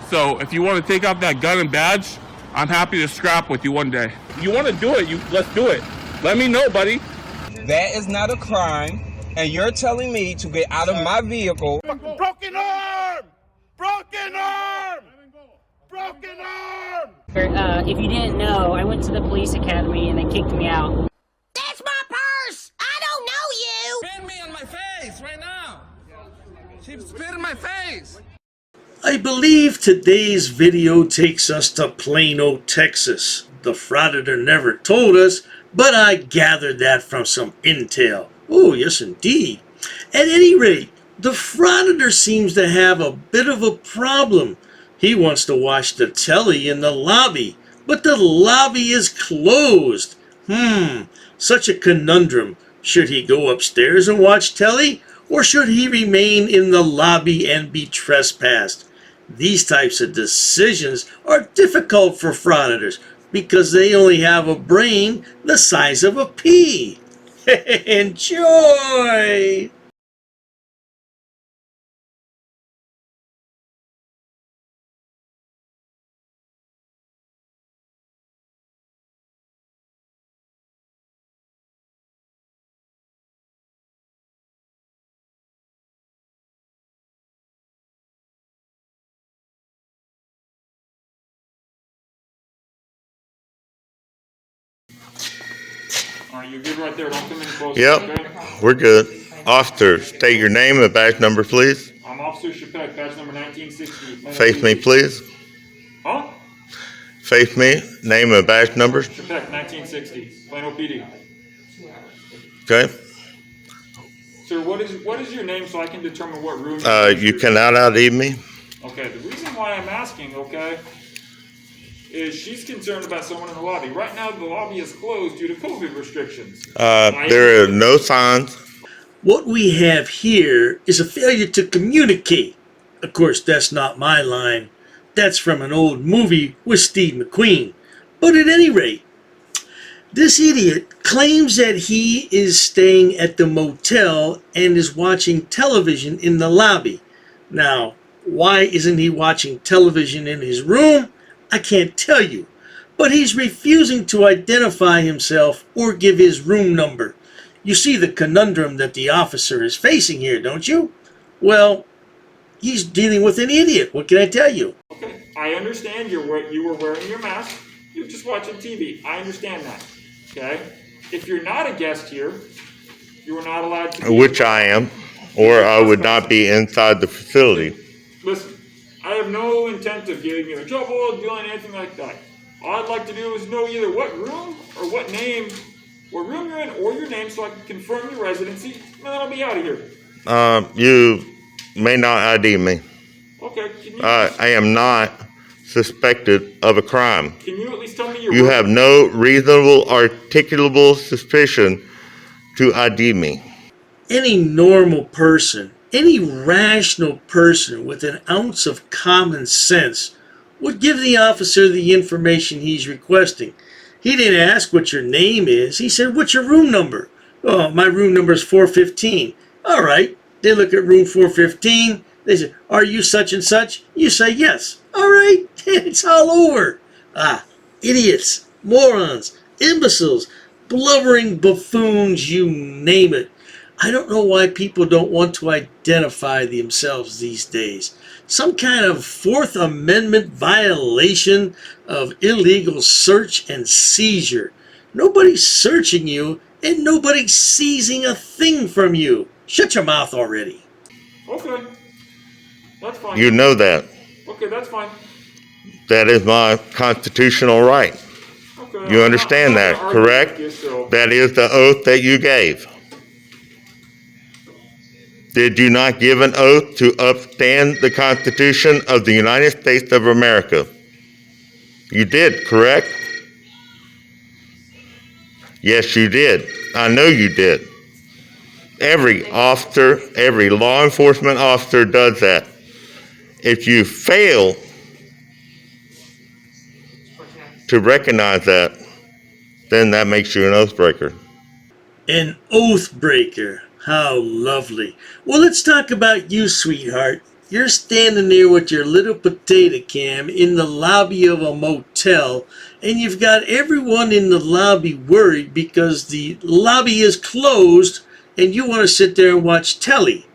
So if you want to take out that gun and badge, I'm happy to scrap with you one day. You want to do it, let's do it. Let me know, buddy. That is not a crime, and you're telling me to get out of my vehicle. Broken arm! Broken arm! Broken arm! If you didn't know, I went to the police academy and they kicked me out. That's my purse! I don't know you! Spit me on my face right now! She spit in my face! I believe today's video takes us to Plano, Texas. The Frauditor never told us, but I gathered that from some intel. Oh, yes indeed. At any rate, the Frauditor seems to have a bit of a problem. He wants to watch the telly in the lobby, but the lobby is closed. Such a conundrum. Should he go upstairs and watch telly, or should he remain in the lobby and be trespassed? These types of decisions are difficult for Frauditors because they only have a brain the size of a pea. Enjoy! All right, you're good right there. Don't come any closer. Yep, Okay? we're good. Officer, state your name and badge number, please. I'm Officer Chapek, badge number 1960. Face me, please. Huh? Face me, name and badge number. Chapek, 1960. Plano PD. Okay. Sir, what is your name so I can determine what room You cannot ID me. Okay, the reason why I'm asking, okay, is she's concerned about someone in the lobby. Right now, the lobby is closed due to COVID restrictions. There are no signs. What we have here is a failure to communicate. Of course, that's not my line. That's from an old movie with Steve McQueen. But at any rate, this idiot claims that he is staying at the motel and is watching television in the lobby. Now, why isn't he watching television in his room? I can't tell you. But he's refusing to identify himself or give his room number. You see the conundrum that the officer is facing here, don't you? Well, he's dealing with an idiot. What can I tell you? Okay, I understand you were wearing your mask. You're just watching TV. I understand that. Okay? If you're not a guest here, you are not allowed to. Which I am, or I would not be inside the facility. Listen, I have no intent of getting you in trouble, doing anything like that. All I'd like to do is know either what room or what room you're in or your name so I can confirm your residency, and then I'll be out of here. You may not ID me. Okay, can you I am not suspected of a crime. can you at least tell me your You room? have no reasonable, articulable suspicion to ID me. Any normal person, any rational person with an ounce of common sense would give the officer the information he's requesting. He didn't ask what your name is. He said, what's your room number? Oh, my room number is 415. All right. They look at room 415. They say, are you such and such? You say yes. All right. It's all over. Idiots, morons, imbeciles, blubbering buffoons, you name it. I don't know why people don't want to identify themselves these days. Some kind of Fourth Amendment violation of illegal search and seizure. Nobody's searching you and nobody's seizing a thing from you. Shut your mouth already. Okay, that's fine. You know that. Okay, that's fine. That is my constitutional right. Okay, You I'm understand not that, gonna argue correct? with you, so- That is the oath that you gave. Did you not give an oath to upstand the Constitution of the United States of America? You did, correct? Yes, you did. I know you did. Every officer, every law enforcement officer does that. If you fail to recognize that, then that makes you an oath breaker. An oath breaker. How lovely. Well, let's talk about you, sweetheart. You're standing there with your little potato cam in the lobby of a motel, and you've got everyone in the lobby worried because the lobby is closed and you want to sit there and watch telly.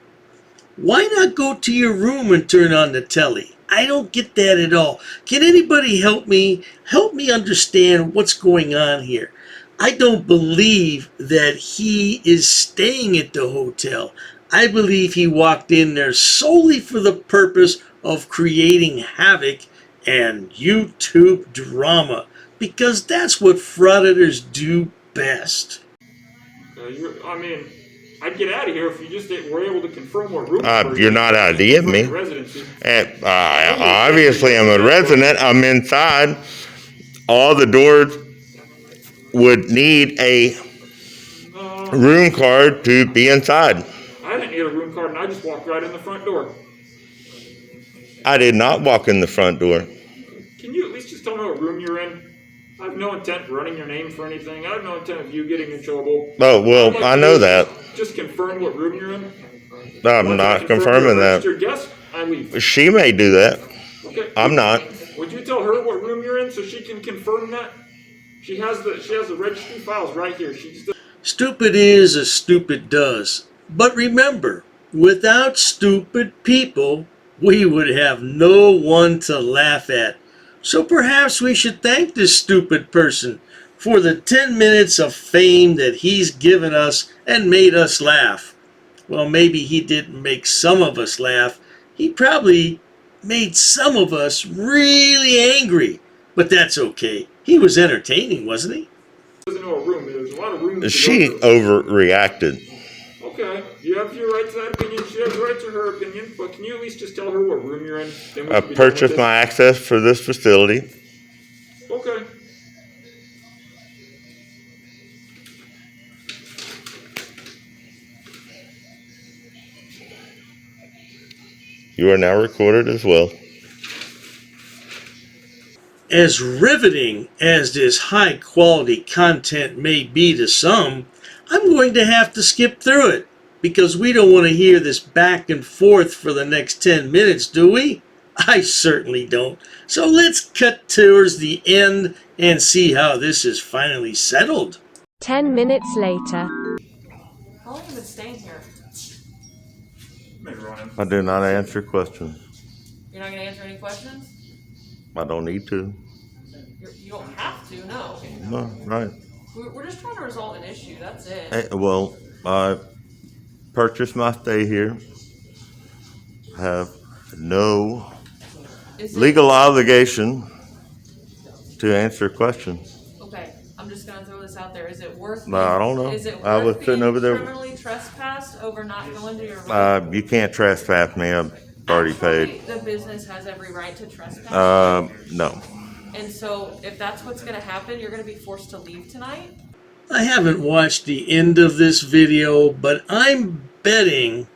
Why not go to your room and turn on the telly? I don't get that at all. Can anybody help me? Help me understand what's going on here. I don't believe that he is staying at the hotel. I believe he walked in there solely for the purpose of creating havoc and YouTube drama, because that's what frauditors do best. I'd get out of here if you just were able to confirm what room. You're not IDing me. Obviously, I'm a resident. I'm inside. All the doors would need a room card to be inside. I didn't need a room card, and I just walked right in the front door. I did not walk in the front door. Can you at least just tell me what room you're in? I have no intent of running your name for anything. I have no intent of you getting in trouble. Oh, well, I know that. Just confirm what room you're in. I'm not confirming that. Your guess, I leave. She may do that. Okay. I'm not. Would you tell her what room you're in so she can confirm that? She has the registry files right here. Stupid is as stupid does. But remember, without stupid people, we would have no one to laugh at. So perhaps we should thank this stupid person for the 10 minutes of fame that he's given us and made us laugh. Well, maybe he didn't make some of us laugh. He probably made some of us really angry. But that's okay. He was entertaining, wasn't he? Doesn't know a room. There's a lot of rooms. She overreacted. Okay, you have your right to that opinion. She has the right to her opinion. But can you at least just tell her what room you're in? I purchased my access for this facility. Okay. You are now recorded as well. As riveting as this high quality content may be to some, I'm going to have to skip through it because we don't want to hear this back and forth for the next 10 minutes, do we? I certainly don't. So let's cut towards the end and see how this is finally settled. 10 minutes later. How long have you been staying here? I do not answer questions. You're not going to answer any questions? I don't need to. You don't have to, no. No, right. We're just trying to resolve an issue, that's it. Hey, well, I purchased my stay here. Have no legal obligation to answer questions. Okay, I'm just going to throw this out there. Is it worth No, I don't know. Is it worth I was sitting over there. criminally trespassed over not going to your room? You can't trespass me. I've already paid. The business has every right to trespass. No. And so, if that's what's going to happen, you're going to be forced to leave tonight? I haven't watched the end of this video, but I'm betting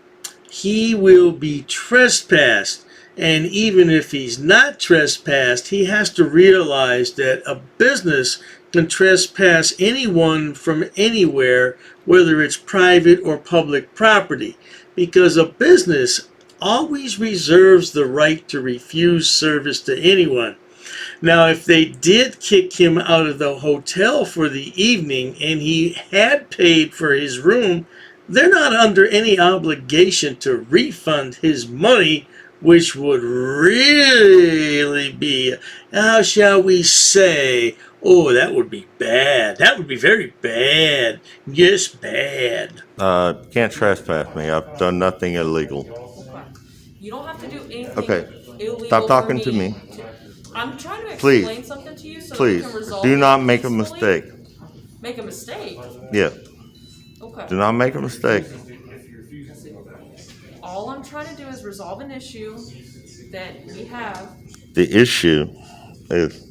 he will be trespassed. And even if he's not trespassed, he has to realize that a business can trespass anyone from anywhere, whether it's private or public property, because a business always reserves the right to refuse service to anyone. Now, if they did kick him out of the hotel for the evening and he had paid for his room, they're not under any obligation to refund his money, which would really be, how shall we say, oh, that would be bad. That would be very bad. Yes, bad. Can't trespass me. I've done nothing illegal. Okay. You don't have to do anything illegal. Stop talking to me. I'm trying to explain something to you so we can resolve do not it make a peacefully. mistake. Make a mistake? Yeah. Okay. Do not make a mistake. All I'm trying to do is resolve an issue that we have. The issue is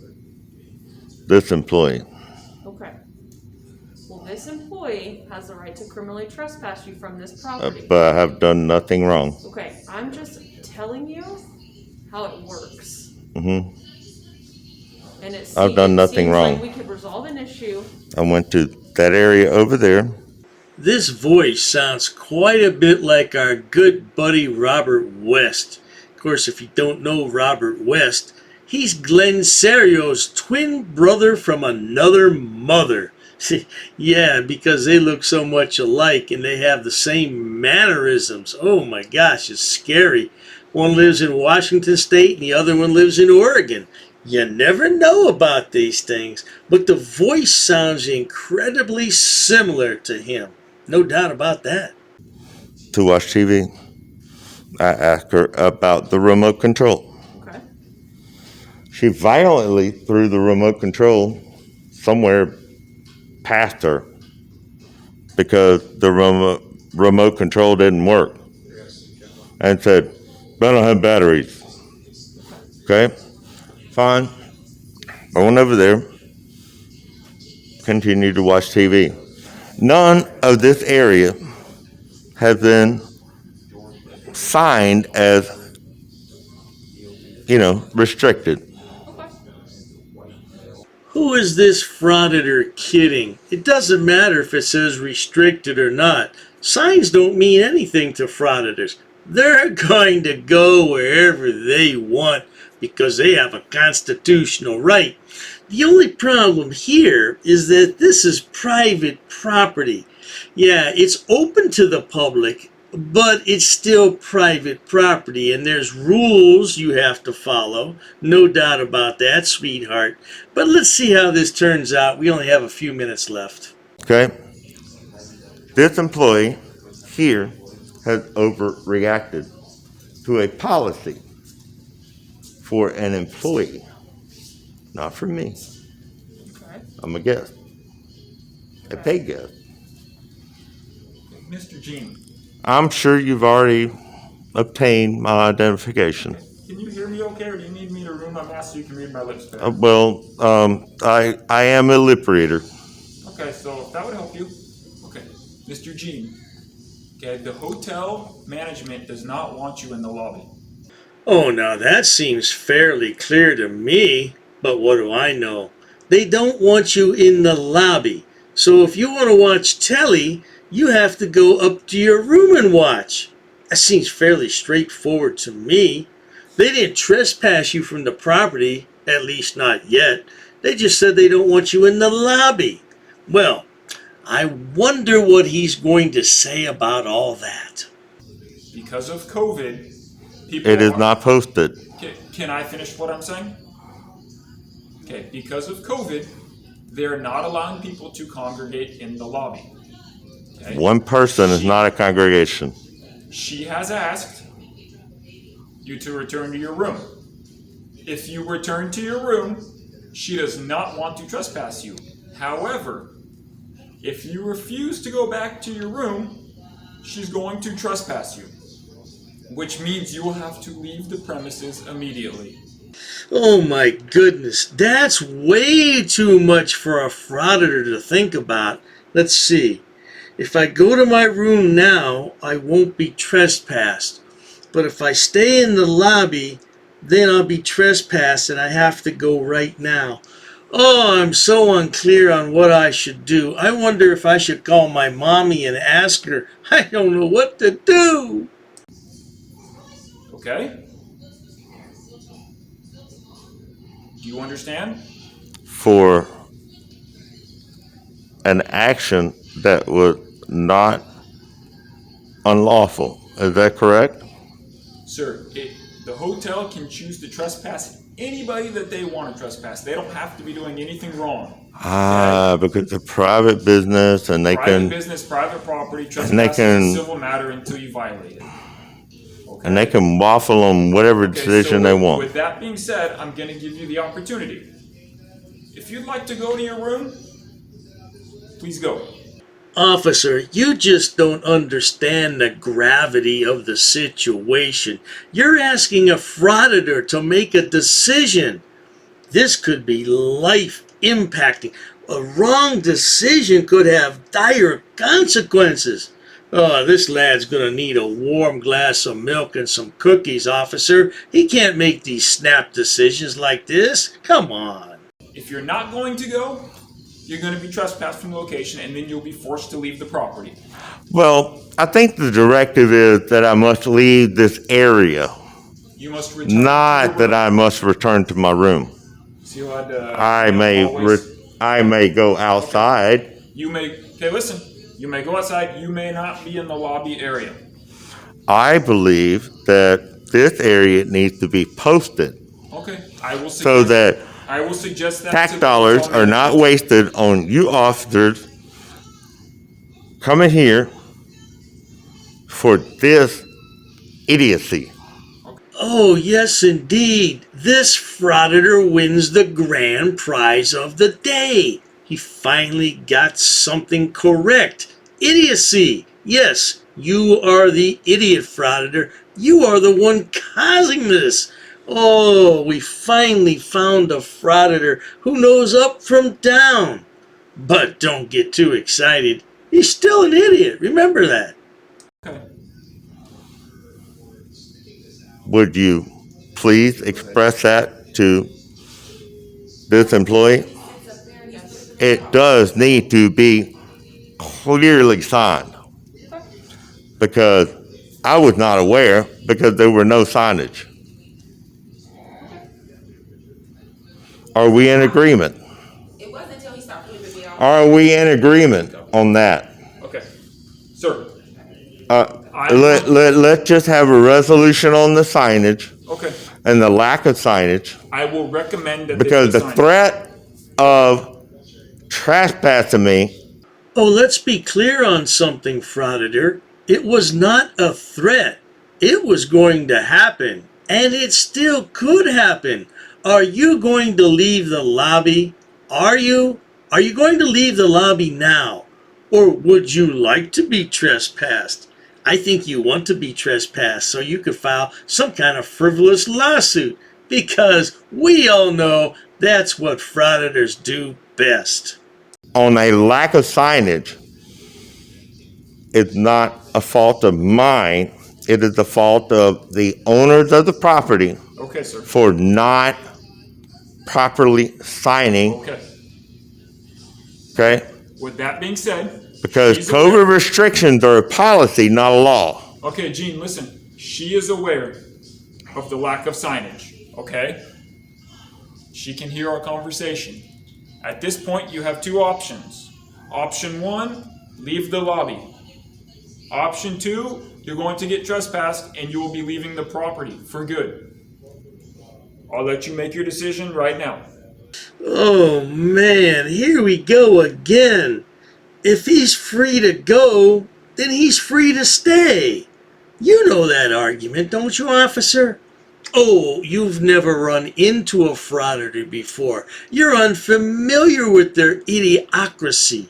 this employee. Okay. Well, this employee has the right to criminally trespass you from this property. But I have done nothing wrong. Okay, I'm just telling you how it works. Mm-hmm. And I've done nothing wrong. Like we could resolve an issue. I went to that area over there. This voice sounds quite a bit like our good buddy Robert West. Of course, if you don't know Robert West, he's Glenn Serio's twin brother from another mother. Yeah, because they look so much alike and they have the same mannerisms. Oh my gosh, it's scary. One lives in Washington State and the other one lives in Oregon. You never know about these things, but the voice sounds incredibly similar to him. No doubt about that. To watch TV. I asked her about the remote control. Okay. She violently threw the remote control somewhere past her because the remote control didn't work, and said, I don't have batteries. Okay, fine. I went over there, continued to watch TV. None of this area has been signed as, restricted. Who is this Frauditor kidding? It doesn't matter if it says restricted or not. Signs don't mean anything to frauditors. They're going to go wherever they want because they have a constitutional right. The only problem here is that this is private property. Yeah, it's open to the public, but it's still private property, and there's rules you have to follow. No doubt about that, sweetheart. But let's see how this turns out. We only have a few minutes left. Okay? This employee here has overreacted to a policy for an employee, not for me. Okay. I'm a guest, a paid guest. Mr. Gene, I'm sure you've already obtained my identification. can you hear me okay, or do you need me to room my mask so you can read my lips better? I am a lip reader. Okay, so if that would help you. Okay, Mr. Gene. Okay, the hotel management does not want you in the lobby. Oh, now that seems fairly clear to me, but what do I know? They don't want you in the lobby. So if you want to watch telly, you have to go up to your room and watch. That seems fairly straightforward to me. They didn't trespass you from the property, at least not yet. They just said they don't want you in the lobby. Well, I wonder what he's going to say about all that. Because of COVID, people It is are- not posted. Can I finish what I'm saying? Okay, because of COVID, they're not allowing people to congregate in the lobby. Okay? One person is not a congregation. She has asked you to return to your room. If you return to your room, she does not want to trespass you. However, if you refuse to go back to your room, she's going to trespass you, which means you will have to leave the premises immediately. Oh my goodness, that's way too much for a frauditor to think about. Let's see. If I go to my room now, I won't be trespassed. But if I stay in the lobby, then I'll be trespassed and I have to go right now. Oh, I'm so unclear on what I should do. I wonder if I should call my mommy and ask her. I don't know what to do. Okay? Do you understand? For an action that was not unlawful. Is that correct? Sir, the hotel can choose to trespass anybody that they want to trespass. They don't have to be doing anything wrong. Because it's a private business and they Private business, private property, trespass is a civil matter until you violate it. Okay? and they can waffle on whatever Okay, decision so they want. With that being said, I'm going to give you the opportunity. If you'd like to go to your room, please go. Officer, you just don't understand the gravity of the situation. You're asking a frauditor to make a decision. This could be life impacting. A wrong decision could have dire consequences. Oh, this lad's gonna need a warm glass of milk and some cookies, officer. He can't make these snap decisions like this. Come on. If you're not going to go, you're going to be trespassed from the location, and then you'll be forced to leave the property. Well, I think the directive is that I must leave this area. You must return. Not that I must return to my room. So you had, I may go outside. You may. Okay, listen. You may go outside. You may not be in the lobby area. I believe that this area needs to be posted Okay, I will. so that I will suggest that tax dollars are not wasted on you officers coming here for this idiocy. Oh, yes, indeed. This frauditor wins the grand prize of the day. He finally got something correct. Idiocy. Yes, you are the idiot frauditor. You are the one causing this. Oh, we finally found a frauditor who knows up from down. But don't get too excited. He's still an idiot. Remember that. Okay. Would you please express that to this employee? It does need to be clearly signed because I was not aware because there were no signage. Are we in agreement? It wasn't until he stopped flipping me off. Are we in agreement on that? Okay, sir. Let's just have a resolution on the signage Okay. and the lack of signage I will recommend that. because the threat of trespassing me. Oh, let's be clear on something, frauditor. It was not a threat. It was going to happen, and it still could happen. Are you going to leave the lobby? Are you? Are you going to leave the lobby now? Or would you like to be trespassed? I think you want to be trespassed so you could file some kind of frivolous lawsuit because we all know that's what frauditors do best. On a lack of signage, it's not a fault of mine. It is the fault of the owners of the property Okay, sir. for not properly signing. Okay. Okay? With that being said, Because she's aware. COVID restrictions are a policy, not a law. Okay, Jean, listen. She is aware of the lack of signage. Okay. She can hear our conversation. At this point, you have two options. Option one, leave the lobby. Option two, you're going to get trespassed and you will be leaving the property for good. I'll let you make your decision right now. Oh man, here we go again. If he's free to go, then he's free to stay. You know that argument, don't you, officer? Oh, you've never run into a frauditor before. You're unfamiliar with their idiocracy.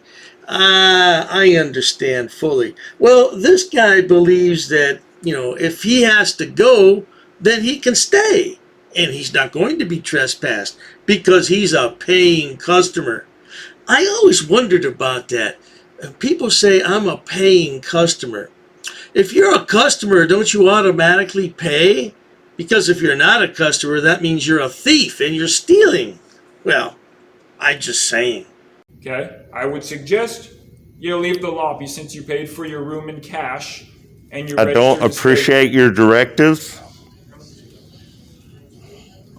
I understand fully. Well, this guy believes that, if he has to go, then he can stay. And he's not going to be trespassed because he's a paying customer. I always wondered about that. People say I'm a paying customer. If you're a customer, don't you automatically pay? Because if you're not a customer, that means you're a thief and you're stealing. Well, I'm just saying. Okay? I would suggest you leave the lobby since you paid for your room in cash and you're I don't registered to stay. appreciate your directives.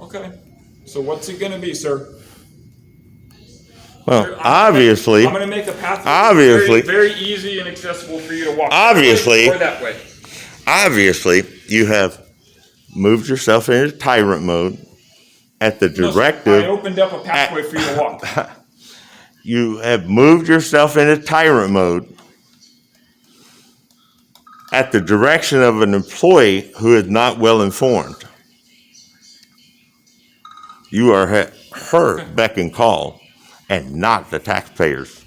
Okay. So what's it going to be, sir? Well, Sir, obviously, I'm going to make a pathway obviously, very easy and accessible for you to walk. Obviously. That way or that way. obviously, you have moved yourself into tyrant mode at the No, sir, directive. I opened up a pathway for you to walk. You have moved yourself into tyrant mode at the direction of an employee who is not well informed. You are her beck and call and not the taxpayers.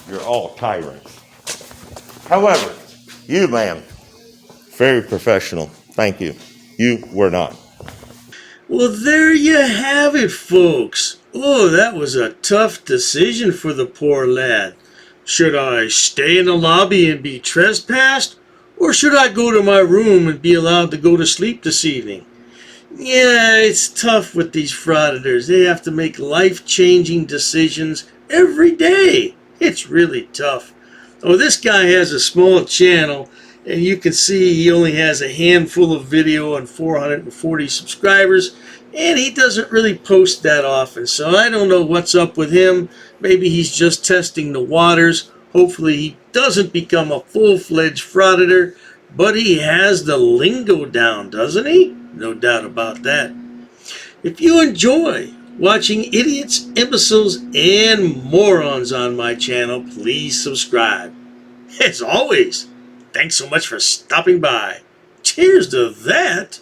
You're all tyrants. However, you, ma'am, very professional. Thank you. You were not. Well, there you have it, folks. Oh, that was a tough decision for the poor lad. Should I stay in the lobby and be trespassed? Or should I go to my room and be allowed to go to sleep this evening? Yeah, it's tough with these frauditors. They have to make life-changing decisions every day. It's really tough. Oh, this guy has a small channel, And you can see he only has a handful of video and 440 subscribers, and he doesn't really post that often, so I don't know what's up with him. Maybe he's just testing the waters. Hopefully he doesn't become a full-fledged frauditor, but he has the lingo down, doesn't he? No doubt about that. If you enjoy watching idiots, imbeciles, and morons on my channel, please subscribe. As always, thanks so much for stopping by. Cheers to that.